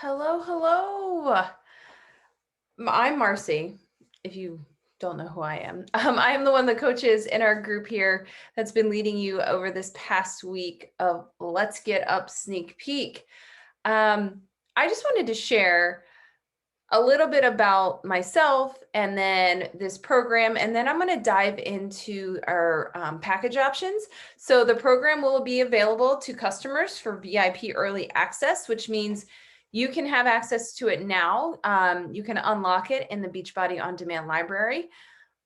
Hello, hello. I'm Marcy, if you don't know who I am. I am the one that coaches in our group here that's been leading you over this past week of Let's Get Up Sneak Peek. I just wanted to share a little bit about myself and then this program, and then I'm going to dive into our package options. So the program will be available to customers for VIP early access, which means you can have access to it now. You can unlock it in the Beachbody On Demand library.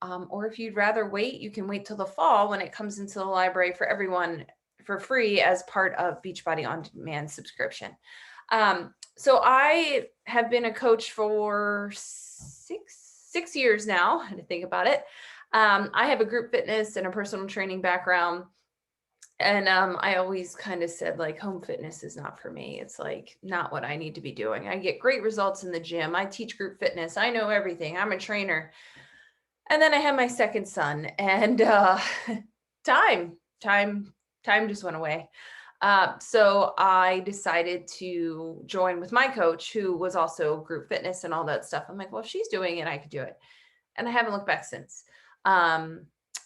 Or if you'd rather wait, you can wait till the fall when it comes into the library for everyone for free as part of Beachbody On Demand subscription. So I have been a coach for six years now. I had to think about it. I have a group fitness and a personal training background. And I always kind of said like home fitness is not for me. It's like not what I need to be doing. I get great results in the gym. I teach group fitness. I know everything. I'm a trainer. And then I had my second son and time, time, time just went away. So I decided to join with my coach, who was also group fitness and all that stuff. I'm like, well, if she's doing it, I could do it. And I haven't looked back since. Um,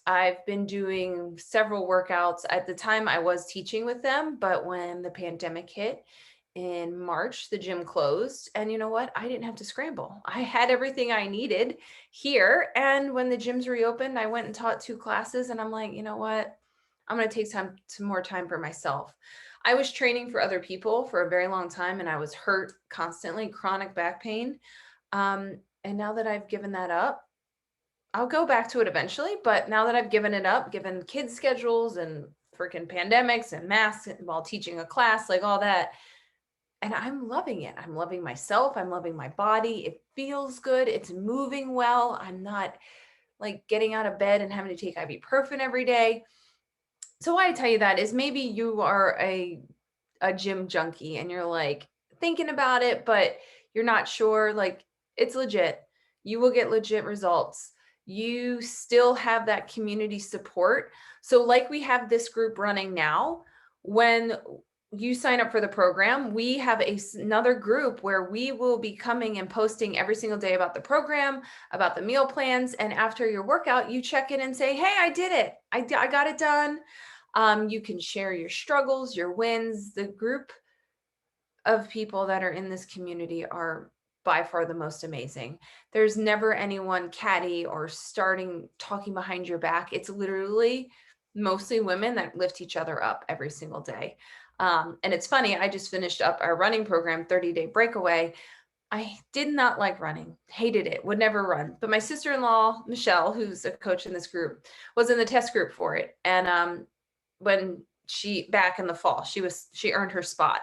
I've been doing several workouts. At the time, I was teaching with them, but when the pandemic hit in March, the gym closed. And you know what? I didn't have to scramble. I had everything I needed here. And when the gyms reopened, I went and taught 2 classes. And I'm like, you know what? I'm going to take some more time for myself. I was training for other people for a very long time and I was hurt constantly, chronic back pain. And now that I've given that up, I'll go back to it eventually. But now that I've given it up, given kids' schedules and freaking pandemics and masks while teaching a class, like all that, and I'm loving it. I'm loving myself. I'm loving my body. It feels good. It's moving well. I'm not like getting out of bed and having to take ibuprofen every day. So why I tell you that is maybe you are a gym junkie and you're like thinking about it, but you're not sure. Like it's legit. You will get legit results. You still have that community support. So like we have this group running now, when you sign up for the program, we have another group where we will be coming and posting every single day about the program, about the meal plans. And after your workout, you check in and say, hey, I did it. I got it done. You can share your struggles, your wins. The group of people that are in this community are by far the most amazing. There's never anyone catty or starting talking behind your back. It's literally mostly women that lift each other up every single day. And it's funny, I just finished up our running program, 30-day breakaway. I did not like running, hated it, would never run. But my sister-in-law, Michelle, who's a coach in this group, was in the test group for it. And when she back in the fall, she earned her spot.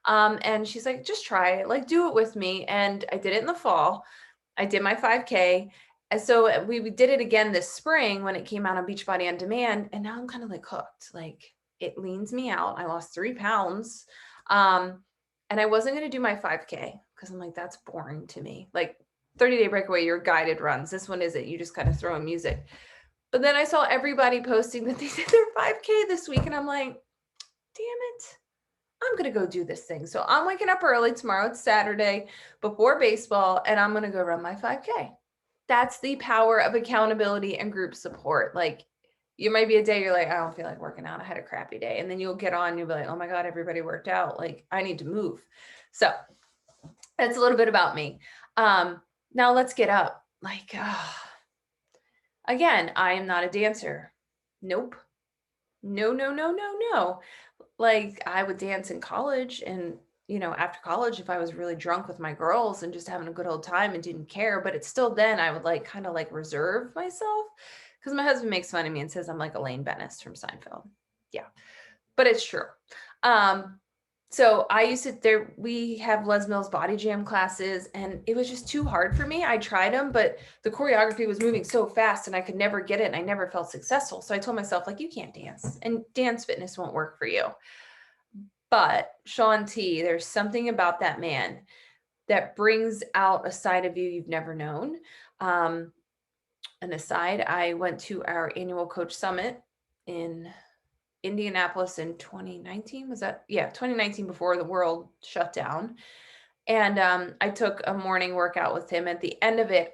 And she's like, just try it, like do it with me. And I did it in the fall. I did my 5K. And so we did it again this spring when it came out on Beachbody On Demand. And now I'm kind of like hooked. Like it leans me out. I lost 3 pounds. And I wasn't going to do my 5K because I'm like, that's boring to me. Like 30-day breakaway, your guided runs. This one isn't. You just kind of throw in music. But then I saw everybody posting that they did their 5K this week. And I'm like, damn it. I'm going to go do this thing. So I'm waking up early tomorrow. It's Saturday before baseball, and I'm going to go run my 5K. That's the power of accountability and group support. Like you might be a day you're like, I don't feel like working out. I had a crappy day. And then you'll get on and you'll be like, oh my God, everybody worked out. Like I need to move. So that's a little bit about me. Now let's get up. Like, again, I am not a dancer. Nope. No, no, no, no, no. Like I would dance in college and after college if I was really drunk with my girls and just having a good old time and didn't care, but it's still then I would like kind of like reserve myself because my husband makes fun of me and says I'm like Elaine Bennis from Seinfeld. Yeah, but it's true. So I used to we have Les Mills body jam classes and it was just too hard for me. I tried them, but the choreography was moving so fast and I could never get it and I never felt successful. So I told myself like, you can't dance and dance fitness won't work for you. But Shaun T, there's something about that man that brings out a side of you you've never known. An aside, I went to our annual coach summit in Indianapolis in 2019. Was that? Yeah, 2019 before the world shut down. And I took a morning workout with him. At the end of it,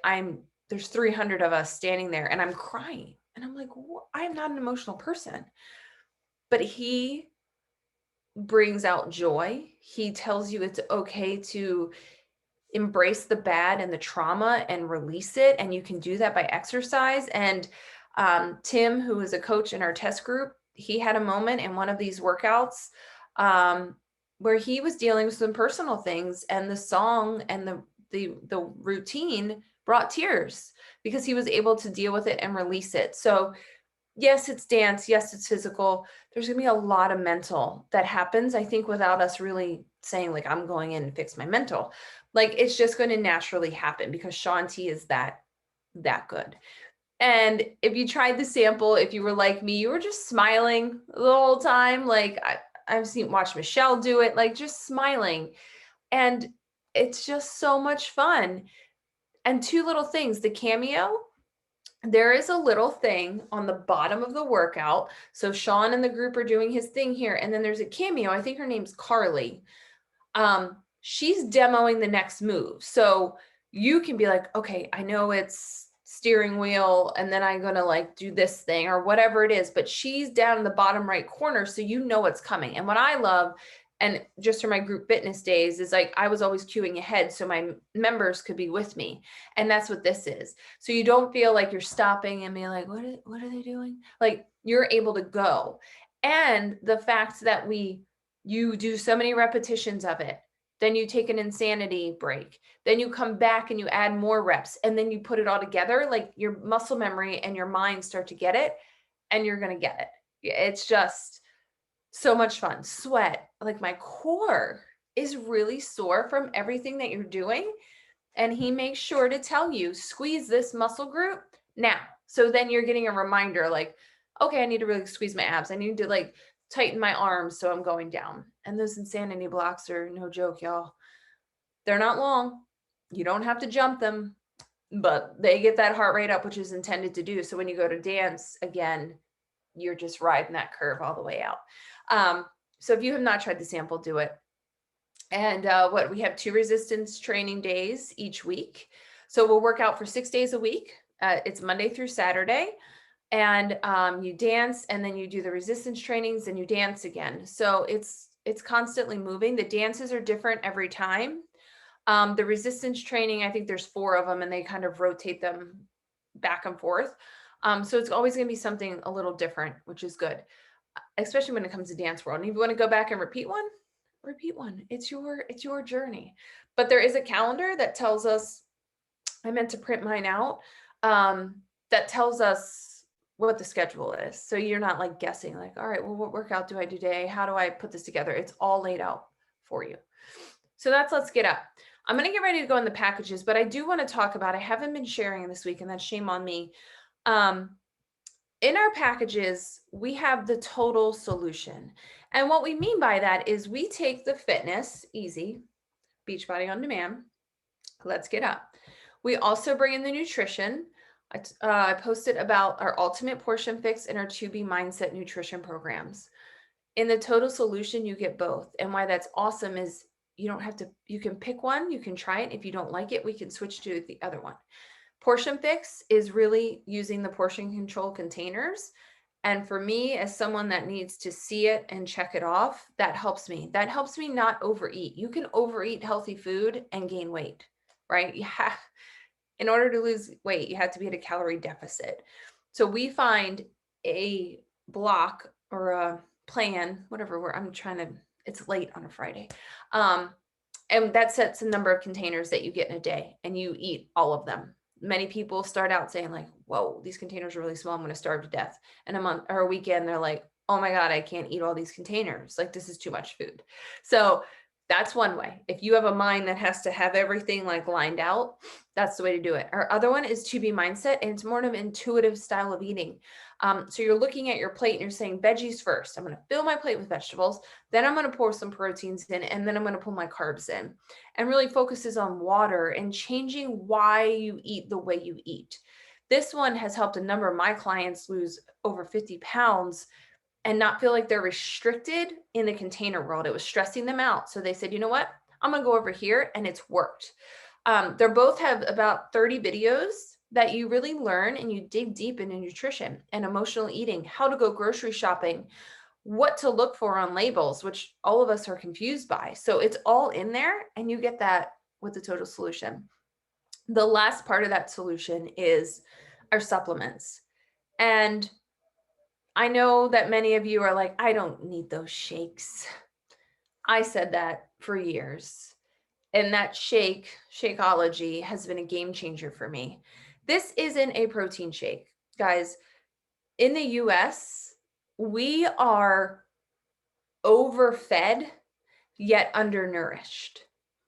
there's 300 of us standing there and I'm crying. And I'm like, I'm not an emotional person. But he brings out joy. He tells you it's okay to embrace the bad and the trauma and release it. And you can do that by exercise. And Tim, who is a coach in our test group, he had a moment in one of these workouts where he was dealing with some personal things, and the song and the routine brought tears because he was able to deal with it and release it. So yes, it's dance. Yes, it's physical. There's going to be a lot of mental that happens, I think, without us really saying, like, I'm going in and fix my mental. Like, it's just going to naturally happen because Shaun T is that good. And if you tried the sample, if you were like me, you were just smiling the whole time. Like, I've watched Michelle do it, like just smiling. And it's just so much fun. And two little things, the cameo, there is a little thing on the bottom of the workout. So Shaun and the group are doing his thing here. And then there's a cameo. I think her name's Carly. She's demoing the next move. So you can be like, okay, I know it's steering wheel, and then I'm going to like do this thing or whatever it is, but she's down in the bottom right corner. So you know what's coming. And what I love, and just from my group fitness days, is like I was always queuing ahead so my members could be with me. And that's what this is. So you don't feel like you're stopping and being like, what are they doing? Like, you're able to go. And the fact that you do so many repetitions of it, then you take an insanity break, then you come back and you add more reps, and then you put it all together, like your muscle memory and your mind start to get it, and you're going to get it. It's just so much fun. Sweat, like my core is really sore from everything that you're doing. And he makes sure to tell you, squeeze this muscle group now. So then you're getting a reminder like, okay, I need to really squeeze my abs. I need to like tighten my arms so I'm going down. And those insanity blocks are no joke, y'all. They're not long. You don't have to jump them, but they get that heart rate up, which is intended to do. So when you go to dance again, you're just riding that curve all the way out. So if you have not tried the sample, do it. And we have 2 resistance training days each week. So we'll work out for 6 days a week. It's Monday through Saturday. And you dance, and then you do the resistance trainings and you dance again. So it's constantly moving. The dances are different every time. The resistance training, I think there's 4 of them, and they kind of rotate them back and forth. So it's always going to be something a little different, which is good, especially when it comes to dance world. And if you want to go back and repeat one, it's your journey. But there is a calendar that tells us, I meant to print mine out, that tells us what the schedule is. So you're not like guessing like, all right, well, what workout do I do today? How do I put this together? It's all laid out for you. So that's Let's Get Up. I'm going to get ready to go in the packages, but I do want to talk about, I haven't been sharing this week, and that's shame on me. In our packages, we have the total solution. And what we mean by that is we take the fitness, easy, Beachbody On Demand, Let's Get Up. We also bring in the nutrition. I posted about our Ultimate Portion Fix and our 2B Mindset nutrition programs. In the total solution, you get both. And why that's awesome is you don't have to, you can pick one, you can try it. If you don't like it, we can switch to the other one. Portion Fix is really using the portion control containers. And for me, as someone that needs to see it and check it off, that helps me. That helps me not overeat. You can overeat healthy food and gain weight, right? In order to lose weight, you have to be at a calorie deficit. So we find a block or a plan, whatever it's late on a Friday. And that sets a number of containers that you get in a day, and you eat all of them. Many people start out saying like, whoa, these containers are really small, I'm going to starve to death. And a month or a weekend, they're like, oh my God, I can't eat all these containers. Like, this is too much food. So that's one way. If you have a mind that has to have everything like lined out, that's the way to do it. Our other one is 2B Mindset, and it's more of an intuitive style of eating. So you're looking at your plate and you're saying veggies first. I'm going to fill my plate with vegetables. Then I'm going to pour some proteins in, and then I'm going to pull my carbs in, and really focuses on water and changing why you eat the way you eat. This one has helped a number of my clients lose over 50 pounds and not feel like they're restricted in the container world. It was stressing them out. So they said, you know what? I'm going to go over here, and it's worked. They both have about 30 videos that you really learn and you dig deep into nutrition and emotional eating, how to go grocery shopping, what to look for on labels, which all of us are confused by. So it's all in there, and you get that with the Total Solution. The last part of that solution is our supplements. And I know that many of you are like, I don't need those shakes. I said that for years. And that Shakeology has been a game changer for me. This isn't a protein shake. Guys, in the US, we are overfed yet undernourished,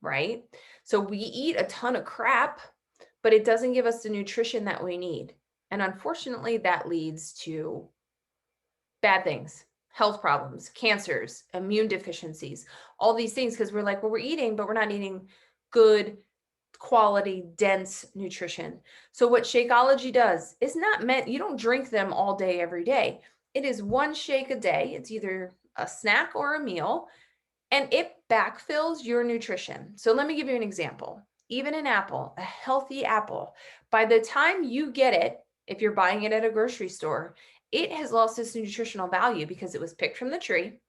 right? So we eat a ton of crap, but it doesn't give us the nutrition that we need. And unfortunately, that leads to bad things, health problems, cancers, immune deficiencies, all these things, because we're like, well, we're eating, but we're not eating good quality, dense nutrition. So what Shakeology does is not meant, you don't drink them all day, every day. It is one shake a day. It's either a snack or a meal, and it backfills your nutrition. So let me give you an example. Even an apple, a healthy apple, by the time you get it, if you're buying it at a grocery store, it has lost its nutritional value because it was picked from the tree.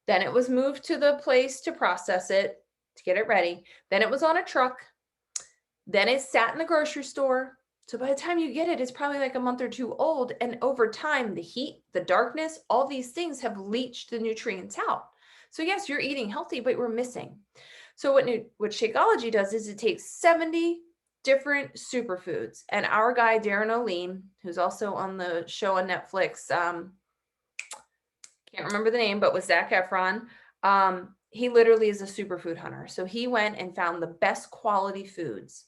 Then it was moved to the place to process it, to get it ready. Then it was on a truck. Then it sat in the grocery store. So by the time you get it, it's probably like a month or two old. And over time, the heat, the darkness, all these things have leached the nutrients out. So yes, you're eating healthy, but we're missing. So what Shakeology does is it takes 70 different superfoods. And our guy, Darren O'Lean, who's also on the show on Netflix, can't remember the name, but with Zac Efron, he literally is a superfood hunter. So he went and found the best quality foods,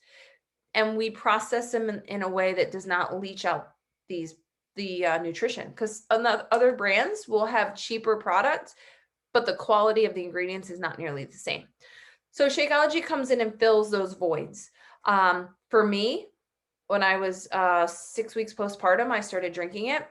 and we process them in a way that does not leach out the nutrition, because other brands will have cheaper products, but the quality of the ingredients is not nearly the same. So Shakeology comes in and fills those voids. For me, when I was 6 weeks postpartum, I started drinking it.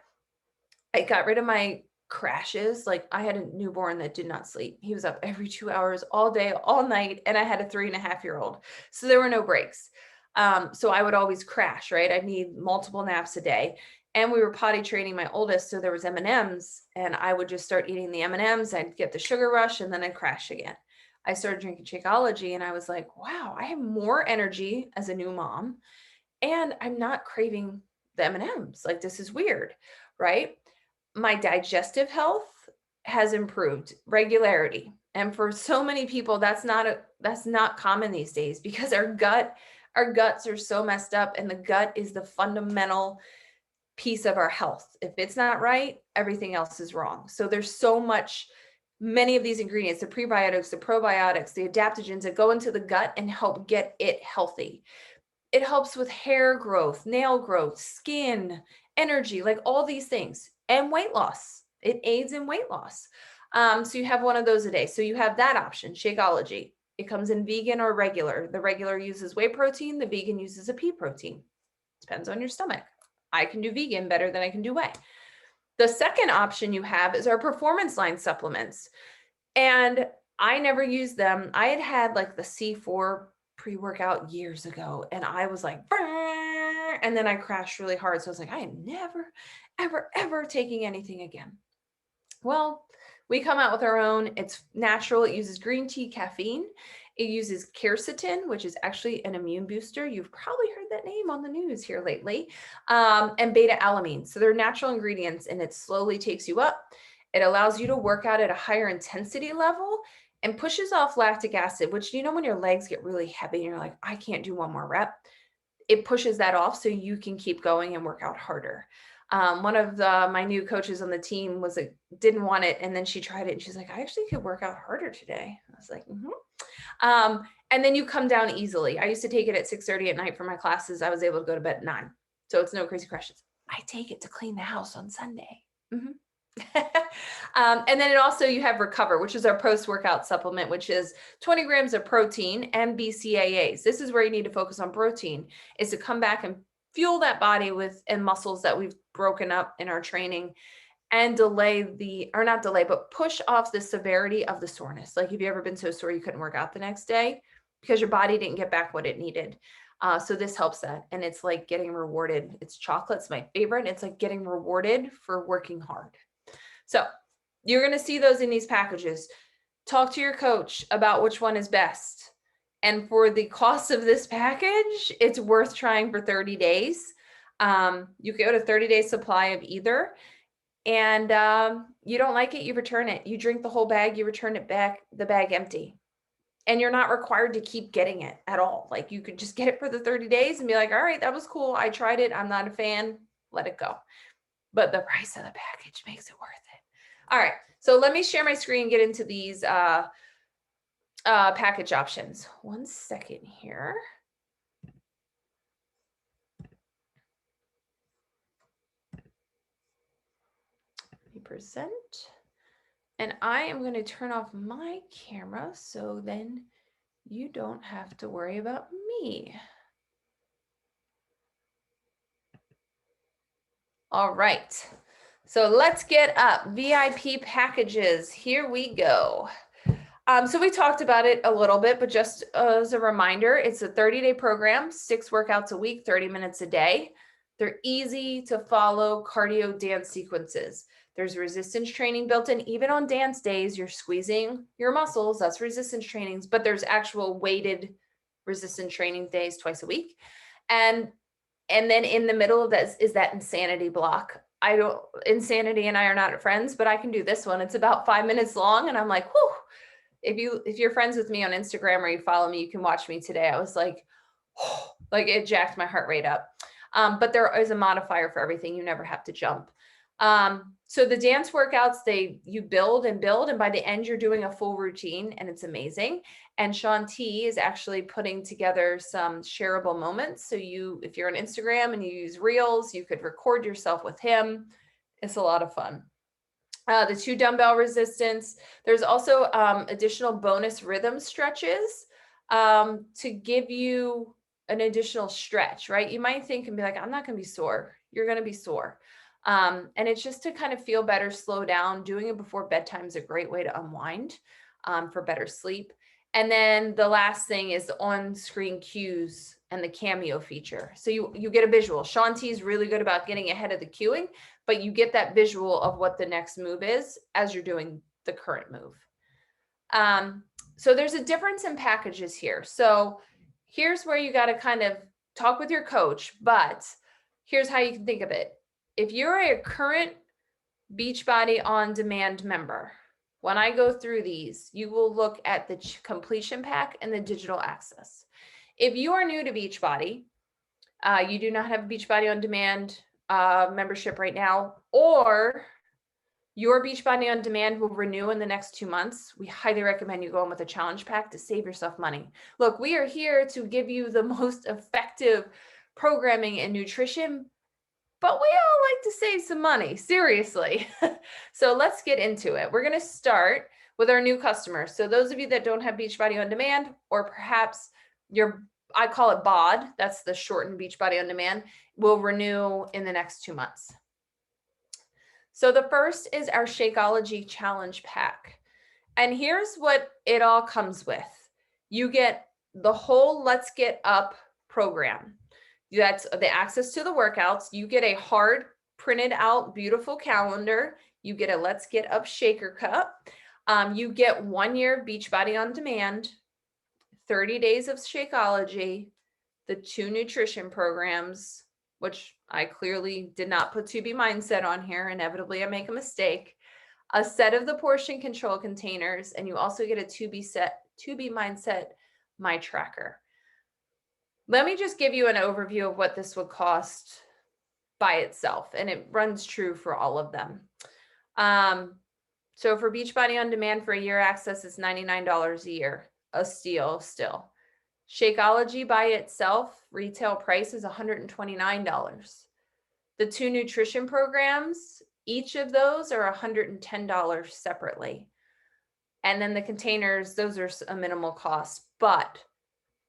I got rid of my crashes. Like, I had a newborn that did not sleep. He was up every 2 hours all day, all night, and I had a 3.5-year-old. So there were no breaks. So I would always crash, right? I'd need multiple naps a day. And we were potty training my oldest, so there was M&Ms, and I would just start eating the M&Ms. I'd get the sugar rush, and then I'd crash again. I started drinking Shakeology, and I was like, wow, I have more energy as a new mom, and I'm not craving the M&Ms. Like, this is weird, right? My digestive health has improved, regularity. And for so many people, that's not common these days, because our guts are so messed up, and the gut is the fundamental piece of our health. If it's not right, everything else is wrong. So there's many of these ingredients, the prebiotics, the probiotics, the adaptogens that go into the gut and help get it healthy. It helps with hair growth, nail growth, skin, energy, like all these things, and weight loss. It aids in weight loss. So you have one of those a day. So you have that option, Shakeology. It comes in vegan or regular. The regular uses whey protein. The vegan uses a pea protein. Depends on your stomach. I can do vegan better than I can do whey. The second option you have is our performance line supplements. And I never used them. I had like the C4 pre-workout years ago, and I was like, "Brr," and then I crashed really hard. So I was like, I am never, ever, ever taking anything again. Well, we come out with our own. It's natural. It uses green tea caffeine. It uses quercetin, which is actually an immune booster. You've probably heard that name on the news here lately, and beta alanine. So they're natural ingredients, and it slowly takes you up. It allows you to work out at a higher intensity level and pushes off lactic acid, which, when your legs get really heavy and you're like, I can't do one more rep, it pushes that off so you can keep going and work out harder. One of my new coaches on the team didn't want it, and then she tried it and she's like, I actually could work out harder today. I was like, and then you come down easily. I used to take it at 6:30 at night for my classes. I was able to go to bed at 9. So it's no crazy crashes. I take it to clean the house on Sunday. And then you have Recover, which is our post-workout supplement, which is 20 grams of protein and BCAAs. This is where you need to focus on protein, is to come back and fuel that body and muscles that we've broken up in our training. and push off the severity of the soreness. Like, have you ever been so sore you couldn't work out the next day because your body didn't get back what it needed? So this helps that. And it's like getting rewarded. It's chocolate's my favorite. It's like getting rewarded for working hard. So you're going to see those in these packages. Talk to your coach about which one is best. And for the cost of this package, it's worth trying for 30 days. You go to 30-day supply of either. And you don't like it, you return it. You drink the whole bag, you return it back, the bag empty. And you're not required to keep getting it at all. Like, you could just get it for the 30 days and be like, all right, that was cool. I tried it. I'm not a fan. Let it go. But the price of the package makes it worth it. All right. So let me share my screen and get into these package options. 1 second here. Percent. And I am going to turn off my camera so then you don't have to worry about me. All right. So let's get up. VIP packages. Here we go. So we talked about it a little bit, but just as a reminder, it's a 30-day program, 6 workouts a week, 30 minutes a day. They're easy to follow cardio dance sequences. There's resistance training built in. Even on dance days, you're squeezing your muscles. That's resistance trainings, but there's actual weighted resistance training days twice a week. And then in the middle of that is that insanity block. Insanity and I are not friends, but I can do this one. It's about 5 minutes long. And I'm like, whew. If you're friends with me on Instagram or you follow me, you can watch me today. I was like, oh, like it jacked my heart rate up. But there is a modifier for everything. You never have to jump. So the dance workouts, you build and build, and by the end you're doing a full routine, and it's amazing. And Shaun T is actually putting together some shareable moments. So if you're on Instagram and you use Reels, you could record yourself with him. It's a lot of fun. The 2 dumbbell resistance. There's also additional bonus rhythm stretches to give you an additional stretch, right? You might think and be like, I'm not going to be sore. You're going to be sore. And it's just to kind of feel better, slow down. Doing it before bedtime is a great way to unwind for better sleep. And then the last thing is on-screen cues and the cameo feature. So you get a visual. Shaun T is really good about getting ahead of the cueing, but you get that visual of what the next move is as you're doing the current move. So there's a difference in packages here. So here's where you got to kind of talk with your coach, but here's how you can think of it. If you're a current Beachbody On Demand member, when I go through these, you will look at the completion pack and the digital access. If you are new to Beachbody, you do not have a Beachbody On Demand membership right now, or your Beachbody On Demand will renew in the next 2 months, we highly recommend you go in with a challenge pack to save yourself money. Look, we are here to give you the most effective programming and nutrition, but we all like to save some money, seriously. So let's get into it. We're going to start with our new customers. So those of you that don't have Beachbody On Demand, or perhaps I call it BOD, that's the shortened Beachbody On Demand, will renew in the next 2 months. So the first is our Shakeology Challenge Pack. And here's what it all comes with. You get the whole Let's Get Up program. That's the access to the workouts. You get a hard printed out beautiful calendar. You get a Let's Get Up shaker cup. You get 1 year of Beachbody On Demand, 30 days of Shakeology, the 2 nutrition programs, which I clearly did not put 2B Mindset on here. Inevitably, I make a mistake. A set of the portion control containers, and you also get a 2B Mindset My Tracker. Let me just give you an overview of what this would cost by itself, and it runs true for all of them. So for Beachbody On Demand for a year access, it's $99 a year, a steal still. Shakeology by itself, retail price is $129. The 2 nutrition programs, each of those are $110 separately. And then the containers, those are a minimal cost, but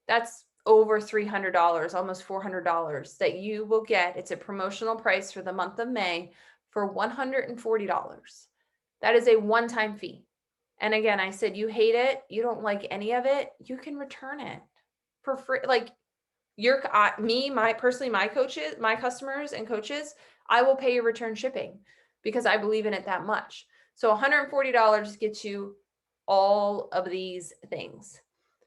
that's over $300, almost $400 that you will get. It's a promotional price for the month of May for $140. That is a one-time fee. And again, I said, you hate it, you don't like any of it, you can return it for free. Like my coaches, my customers and coaches, I will pay your return shipping because I believe in it that much. So $140 gets you all of these things.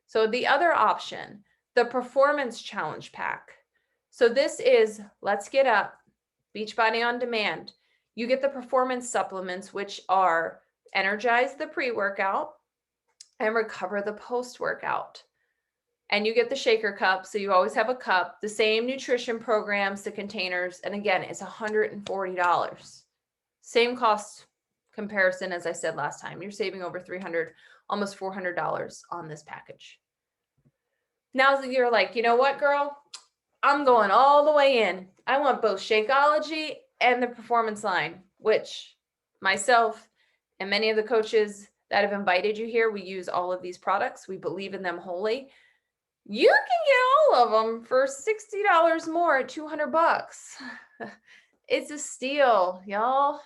So the other option, the Performance Challenge Pack. So this is Let's Get Up, Beachbody on Demand. You get the performance supplements, which are Energize the pre-workout and Recover the post-workout. And you get the shaker cup, so you always have a cup, the same nutrition programs, the containers, and again, it's $140. Same cost comparison as I said last time. You're saving over $300, almost $400 on this package. Now you're like, you know what, girl? I'm going all the way in. I want both Shakeology and the performance line, which myself and many of the coaches that have invited you here, we use all of these products. We believe in them wholly. You can get all of them for $60 more at $200. It's a steal, y'all.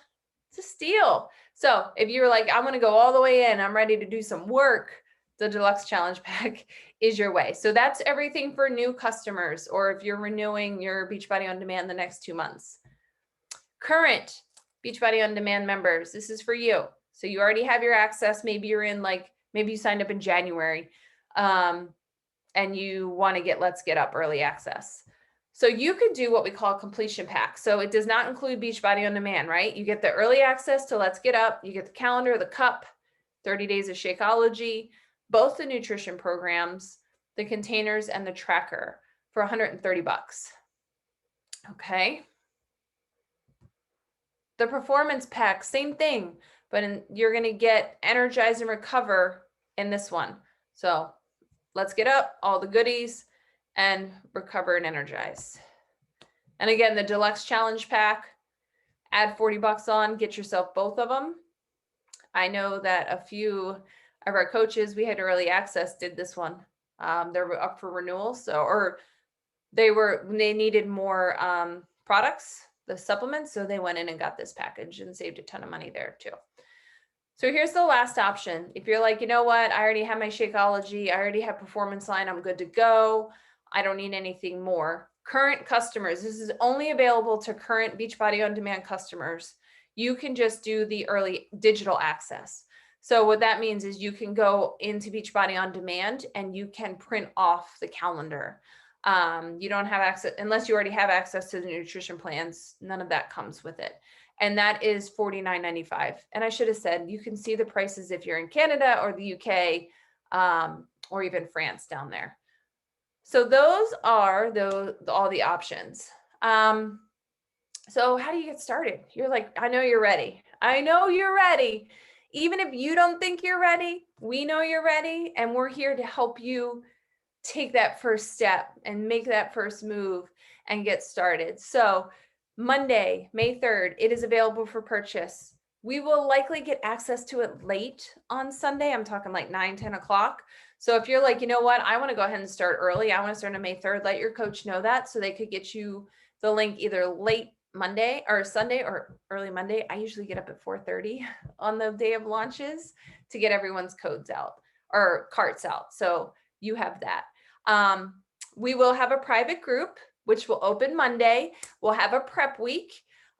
It's a steal. So if you're like, I'm going to go all the way in, I'm ready to do some work, the Deluxe Challenge Pack is your way. So that's everything for new customers, or if you're renewing your Beachbody On Demand the next 2 months. Current Beachbody On Demand members, this is for you. So you already have your access. Maybe you're in maybe you signed up in January and you want to get Let's Get Up early access. So you could do what we call a completion pack. So it does not include Beachbody On Demand, right? You get the early access to Let's Get Up. You get the calendar, the cup, 30 days of Shakeology, both the nutrition programs, the containers, and the tracker for $130. Okay. The performance pack, same thing, but you're going to get Energize and Recover in this one. So Let's Get Up, all the goodies, and Recover and Energize. And again, the Deluxe Challenge Pack, add $40 on, get yourself both of them. I know that a few of our coaches, we had early access, did this one. They're up for renewal. Or they needed more products, the supplements. So they went in and got this package and saved a ton of money there too. So here's the last option. If you're like, you know what, I already have my Shakeology, I already have Performance Line, I'm good to go. I don't need anything more. Current customers, this is only available to current Beachbody On Demand customers. You can just do the early digital access. So what that means is you can go into Beachbody On Demand and you can print off the calendar. You don't have access, unless you already have access to the nutrition plans, none of that comes with it. And that is $49.95. And I should have said, you can see the prices if you're in Canada or the UK, or even France down there. So those are all the options. So how do you get started? You're like, I know you're ready. I know you're ready. Even if you don't think you're ready, we know you're ready. And we're here to help you take that first step and make that first move and get started. So Monday, May 3rd, it is available for purchase. We will likely get access to it late on Sunday. I'm talking like 9, 10 o'clock. So if you're like, you know what, I want to go ahead and start early. I want to start on May 3rd. Let your coach know that so they could get you the link either late Monday or Sunday or early Monday. I usually get up at 4:30 on the day of launches to get everyone's codes out or carts out. So you have that. We will have a private group, which will open Monday. We'll have a prep week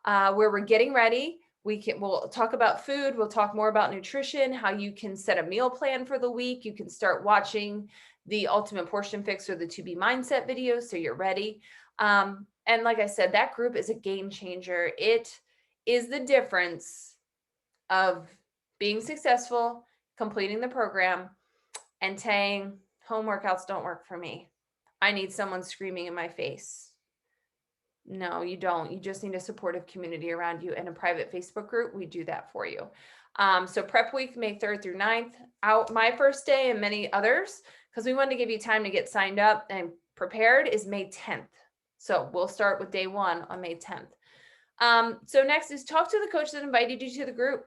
where we're getting ready. We'll talk about food. We'll talk more about nutrition, how you can set a meal plan for the week. You can start watching the Ultimate Portion Fix or the 2B Mindset videos so you're ready. And like I said, that group is a game changer. It is the difference of being successful, completing the program, and saying, home workouts don't work for me. I need someone screaming in my face. No, you don't. You just need a supportive community around you and a private Facebook group. We do that for you. So prep week, May 3rd through 9th, out my first day and many others, because we wanted to give you time to get signed up and prepared, is May 10th. So we'll start with day 1 on May 10th. So next is talk to the coach that invited you to the group,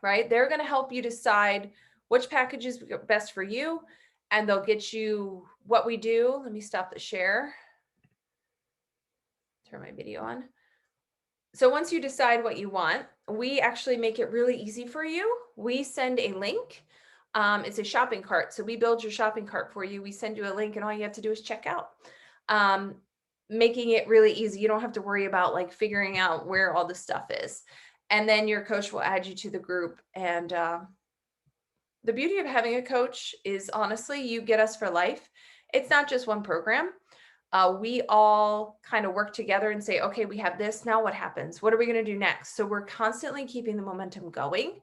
right? They're going to help you decide which package is best for you, and they'll get you what we do. Let me stop the share. Turn my video on. So once you decide what you want, we actually make it really easy for you. We send a link. It's a shopping cart. So we build your shopping cart for you. We send you a link, and all you have to do is check out. Um, Making it really easy. You don't have to worry about like figuring out where all the stuff is. And then your coach will add you to the group. And the beauty of having a coach is honestly, you get us for life. It's not just one program. We all kind of work together and say, okay, we have this. Now what happens? What are we going to do next? So we're constantly keeping the momentum going,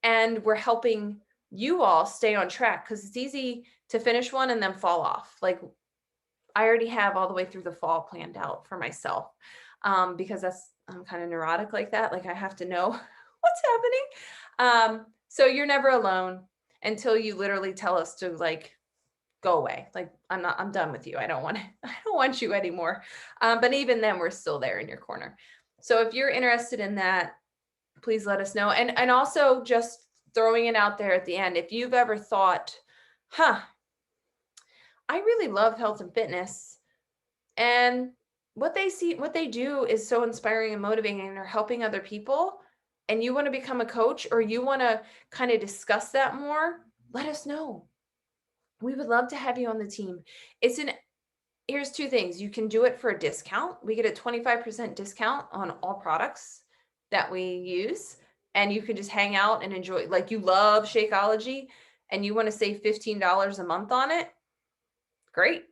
and we're helping you all stay on track, because it's easy to finish one and then fall off. Like I already have all the way through the fall planned out for myself, because I'm kind of neurotic like that. Like I have to know what's happening. So you're never alone until you literally tell us to like go away. Like I'm done with you. I don't want I don't want you anymore. But even then we're still there in your corner. So if you're interested in that, please let us know. And also just throwing it out there at the end, if you've ever thought, huh, I really love health and fitness, and what they do is so inspiring and motivating, and they're helping other people, and you want to become a coach, or you want to kind of discuss that more, let us know. We would love to have you on the team. It's an Here's two things. You can do it for a discount. We get a 25% discount on all products that we use. And you can just hang out and enjoy, like you love Shakeology and you want to save $15 a month on it. Great.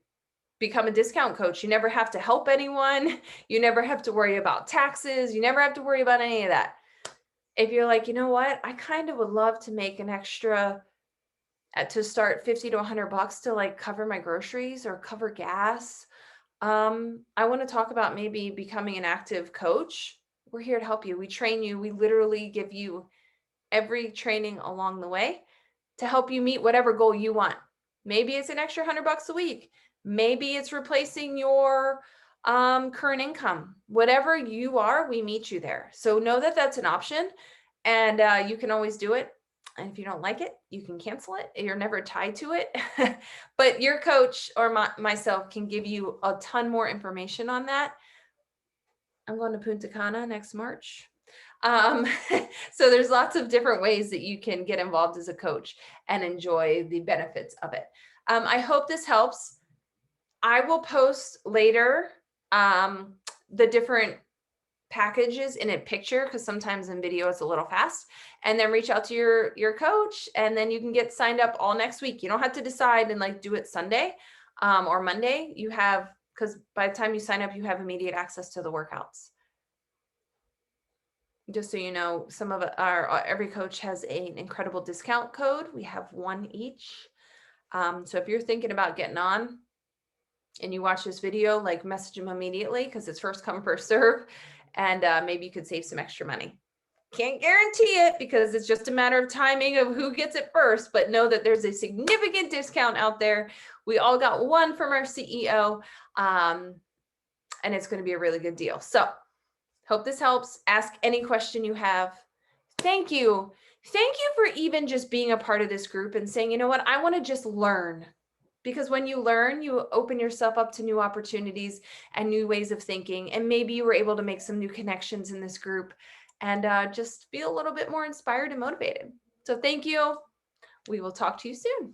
Become a discount coach. You never have to help anyone. You never have to worry about taxes. You never have to worry about any of that. If you're like, you know what, I kind of would love to make an extra to start 50 to $100 to like cover my groceries or cover gas. I want to talk about maybe becoming an active coach. We're here to help you. We train you. We literally give you every training along the way to help you meet whatever goal you want. Maybe it's an extra $100 a week. Maybe it's replacing your current income. Whatever you are, we meet you there. So know that that's an option, and you can always do it. And if you don't like it, you can cancel it. You're never tied to it. But your coach or myself can give you a ton more information on that. I'm going to Punta Cana next March. Um, so there's lots of different ways that you can get involved as a coach and enjoy the benefits of it. I hope this helps. I will post later the different packages in a picture, because sometimes in video it's a little fast, and then reach out to your coach, and then you can get signed up all next week. You don't have to decide and like do it Sunday or Monday. You have, because by the time you sign up, you have immediate access to the workouts. Just so you know, some of our every coach has an incredible discount code. We have one each. So if you're thinking about getting on and you watch this video, like message them immediately, because it's first come, first serve, and maybe you could save some extra money. Can't guarantee it because it's just a matter of timing of who gets it first, but know that there's a significant discount out there. We all got one from our CEO, and it's going to be a really good deal. So hope this helps. Ask any question you have. Thank you. Thank you for even just being a part of this group and saying, you know what, I want to just learn. Because when you learn, you open yourself up to new opportunities and new ways of thinking. And maybe you were able to make some new connections in this group and just feel a little bit more inspired and motivated. So thank you. We will talk to you soon.